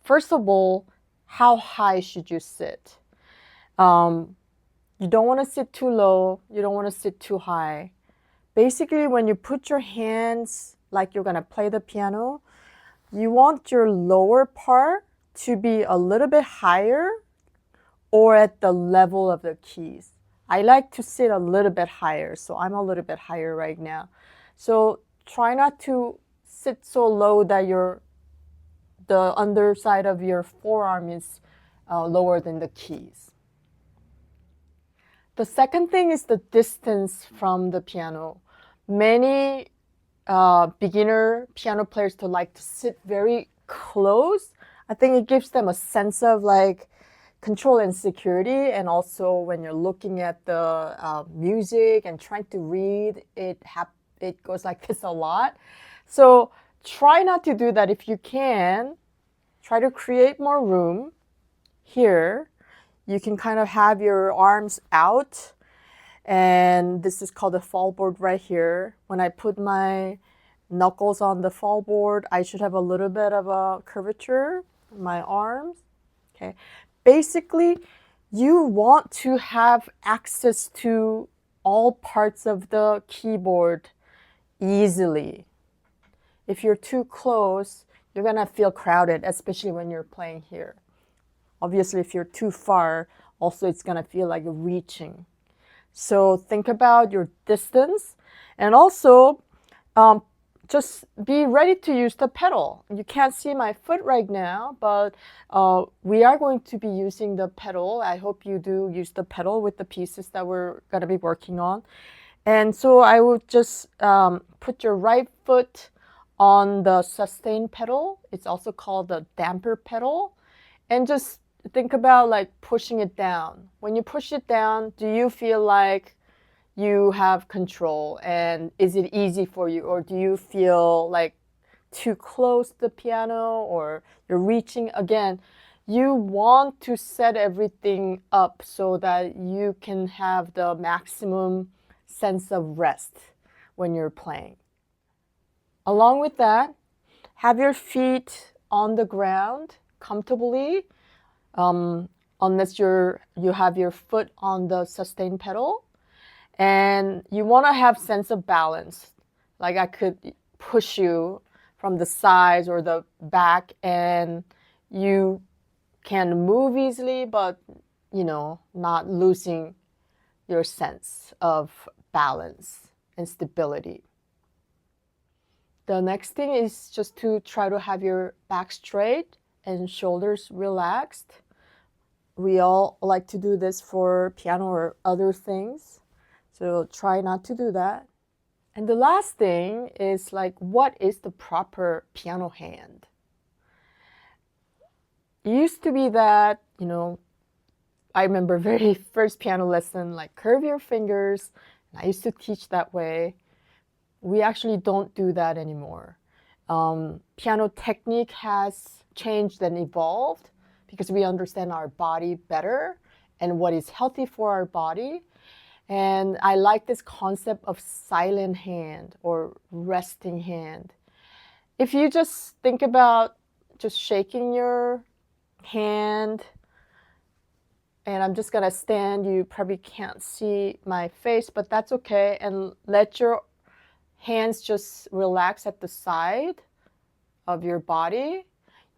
First of all, how high should you sit? You don't want to sit too low. You don't want to sit too high. Basically, when you put your hands like you're going to play the piano, you want your lower part to be a little bit higher or at the level of the keys. I like to sit a little bit higher, so I'm a little bit higher right now. So try not to sit so low that the underside of your forearm is lower than the keys. The second thing is the distance from the piano. Many beginner piano players to like to sit very close. I think it gives them a sense of like control and security, and also when you're looking at the music and trying to read, it goes like this a lot. So try not to do that if you can. Try to create more room here. You can kind of have your arms out, and this is called the fall board right here. When I put my knuckles on the fall board, I should have a little bit of a curvature in my arms. Okay. Basically, you want to have access to all parts of the keyboard easily. If you're too close, you're gonna feel crowded, especially when you're playing here. Obviously, if you're too far, also it's gonna feel like reaching. So think about your distance, and also just be ready to use the pedal. You can't see my foot right now, but we are going to be using the pedal. I hope you do use the pedal with the pieces that we're going to be working on. And so I would just put your right foot on the sustain pedal. It's also called the damper pedal. And just think about like pushing it down. When you push it down, do you feel like you have control, and is it easy for you, or do you feel like too close to the piano, or you're reaching? Again, you want to set everything up so that you can have the maximum sense of rest when you're playing. Along with that, have your feet on the ground comfortably, unless you have your foot on the sustain pedal. And you want to have sense of balance. Like I could push you from the sides or the back, and you can move easily, but not losing your sense of balance and stability. The next thing is just to try to have your back straight and shoulders relaxed. We all like to do this for piano or other things. So try not to do that. And the last thing is like, what is the proper piano hand? It used to be that, I remember very first piano lesson, like curve your fingers. And I used to teach that way. We actually don't do that anymore. Piano technique has changed and evolved because we understand our body better and what is healthy for our body. And I like this concept of silent hand or resting hand. If you just think about just shaking your hand, and I'm just gonna stand, you probably can't see my face, but that's okay, and let your hands just relax at the side of your body,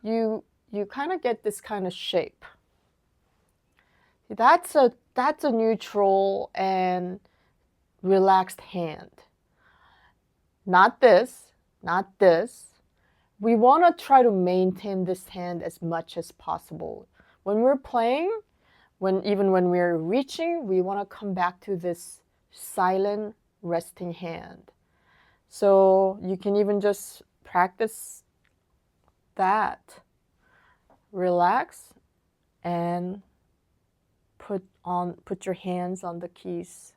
you kind of get this kind of shape. That's a neutral and relaxed hand. Not this, not this. We want to try to maintain this hand as much as possible. When we're playing, even when we're reaching, we want to come back to this silent resting hand. So you can even just practice that. Relax and put your hands on the keys.